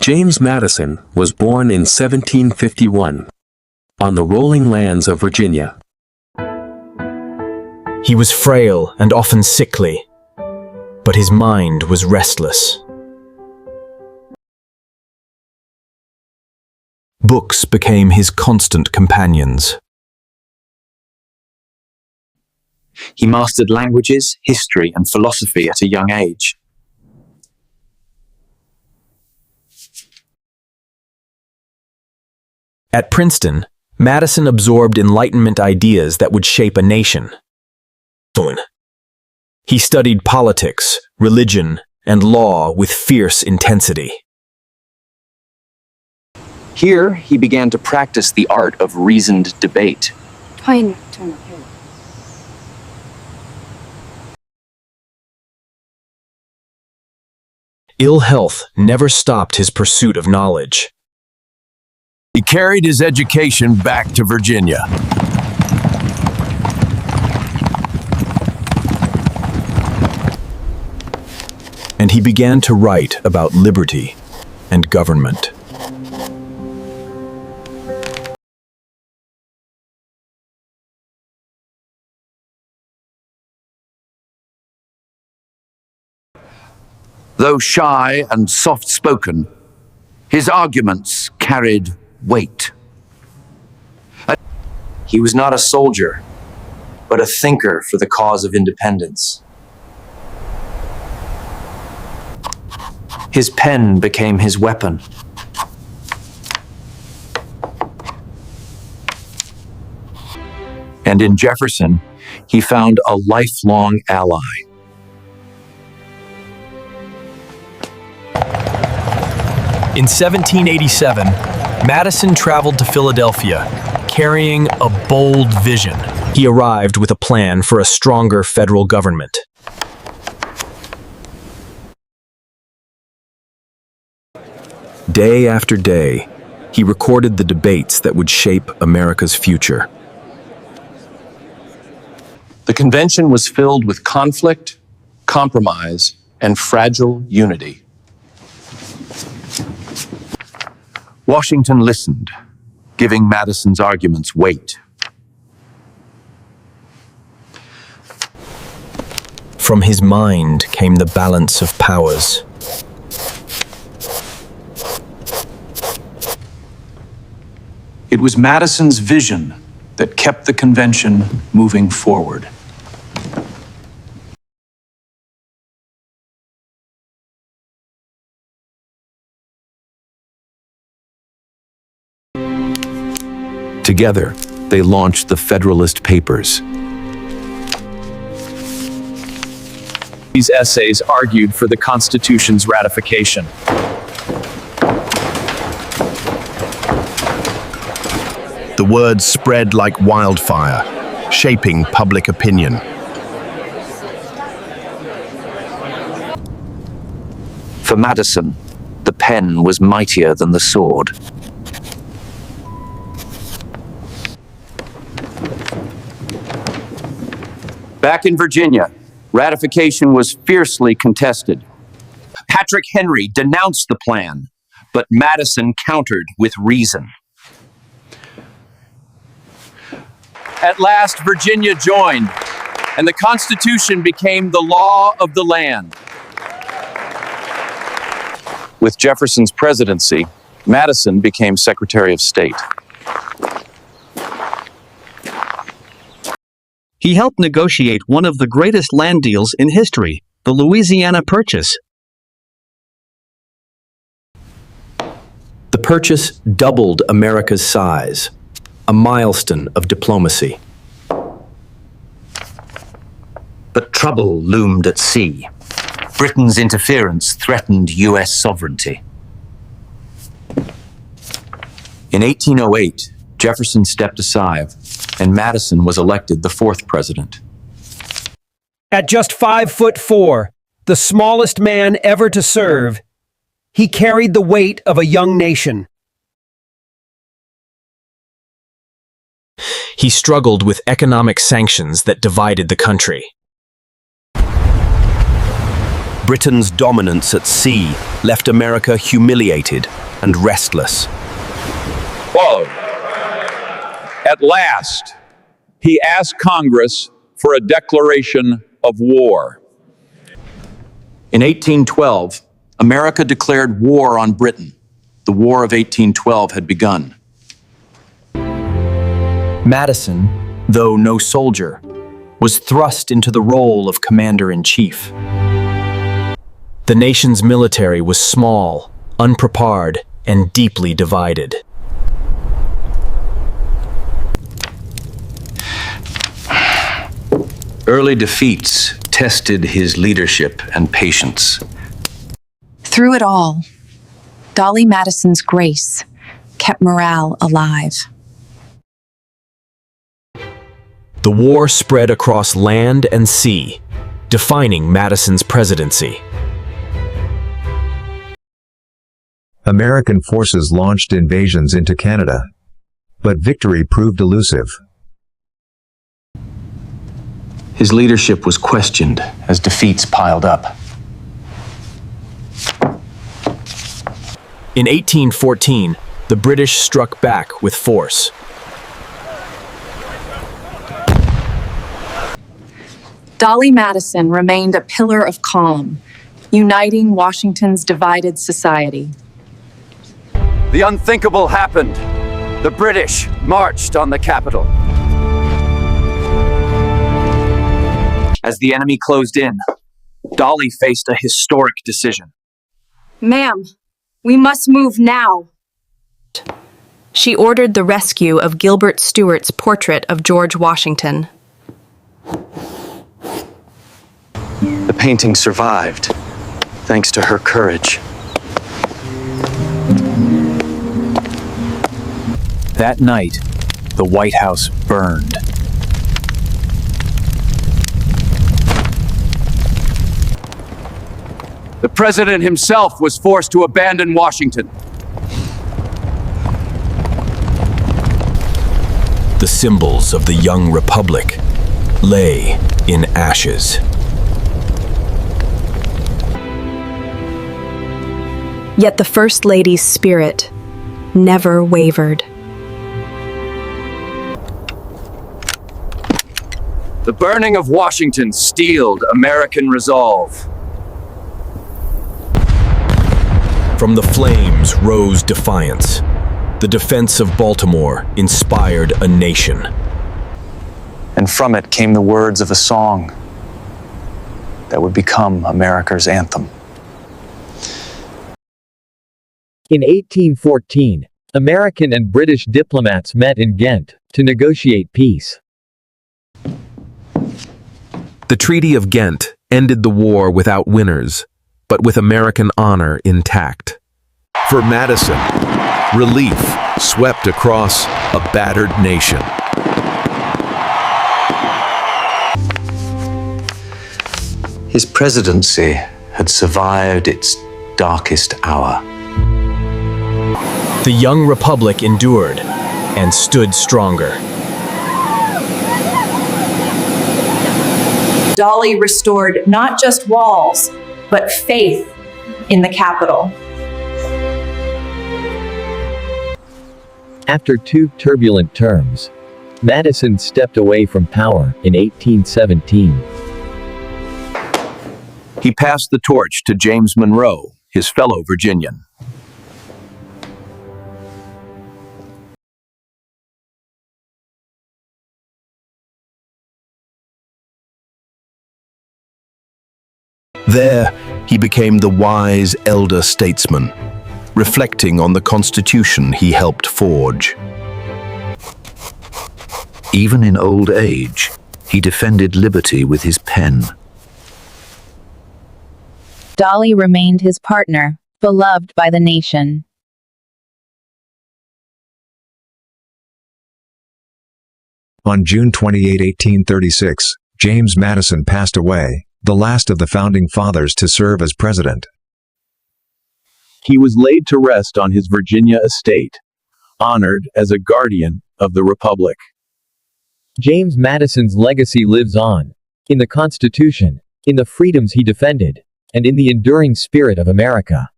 James Madison was born in 1751 on the rolling lands of Virginia. He was frail and often sickly, but his mind was restless. Books became his constant companions. He mastered languages, history, and philosophy at a young age. At Princeton, Madison absorbed Enlightenment ideas that would shape a nation. He studied politics, religion, and law with fierce intensity. Here, he began to practice the art of reasoned debate. Ill health never stopped his pursuit of knowledge. He carried his education back to Virginia. And he began to write about liberty and government. Though shy and soft-spoken, his arguments carried weight. He was not a soldier, but a thinker for the cause of independence. His pen became his weapon. And in Jefferson, he found a lifelong ally. In 1787, Madison traveled to Philadelphia, carrying a bold vision. He arrived with a plan for a stronger federal government. Day after day, he recorded the debates that would shape America's future. The convention was filled with conflict, compromise, and fragile unity. Washington listened, giving Madison's arguments weight. From his mind came the balance of powers. It was Madison's vision that kept the convention moving forward. Together, they launched the Federalist Papers. These essays argued for the Constitution's ratification. The words spread like wildfire, shaping public opinion. For Madison, the pen was mightier than the sword. Back in Virginia, ratification was fiercely contested. Patrick Henry denounced the plan, but Madison countered with reason. At last, Virginia joined, and the Constitution became the law of the land. With Jefferson's presidency, Madison became Secretary of State. He helped negotiate one of the greatest land deals in history, the Louisiana Purchase. The purchase doubled America's size, a milestone of diplomacy. But trouble loomed at sea. Britain's interference threatened U.S. sovereignty. In 1808, Jefferson stepped aside, and Madison was elected the fourth president. At just 5'4", the smallest man ever to serve, he carried the weight of a young nation. He struggled with economic sanctions that divided the country. Britain's dominance at sea left America humiliated and restless. Followed. At last, he asked Congress for a declaration of war. In 1812, America declared war on Britain. The War of 1812 had begun. Madison, though no soldier, was thrust into the role of commander-in-chief. The nation's military was small, unprepared, and deeply divided. Early defeats tested his leadership and patience. Through it all, Dolley Madison's grace kept morale alive. The war spread across land and sea, defining Madison's presidency. American forces launched invasions into Canada, but victory proved elusive. His leadership was questioned as defeats piled up. In 1814, the British struck back with force. Dolley Madison remained a pillar of calm, uniting Washington's divided society. The unthinkable happened. The British marched on the capital. As the enemy closed in, Dolley faced a historic decision. Ma'am, we must move now. She ordered the rescue of Gilbert Stuart's portrait of George Washington. The painting survived, thanks to her courage. That night, the White House burned. The president himself was forced to abandon Washington. The symbols of the young republic lay in ashes. Yet the First Lady's spirit never wavered. The burning of Washington steeled American resolve. From the flames rose defiance. The defense of Baltimore inspired a nation. And from it came the words of a song that would become America's anthem. In 1814, American and British diplomats met in Ghent to negotiate peace. The Treaty of Ghent ended the war without winners, but with American honor intact. For Madison, relief swept across a battered nation. His presidency had survived its darkest hour. The young republic endured and stood stronger. Dolley restored not just walls, but faith in the capital. After two turbulent terms, Madison stepped away from power in 1817. He passed the torch to James Monroe, his fellow Virginian. There, he became the wise elder statesman, reflecting on the Constitution he helped forge. Even in old age, he defended liberty with his pen. Dolley remained his partner, beloved by the nation. On June 28, 1836, James Madison passed away, the last of the founding fathers to serve as president. He was laid to rest on his Virginia estate, honored as a guardian of the Republic. James Madison's legacy lives on, in the Constitution, in the freedoms he defended, and in the enduring spirit of America.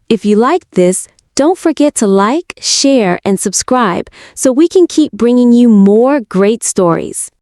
If you liked this, don't forget to like, share, and subscribe so we can keep bringing you more great stories.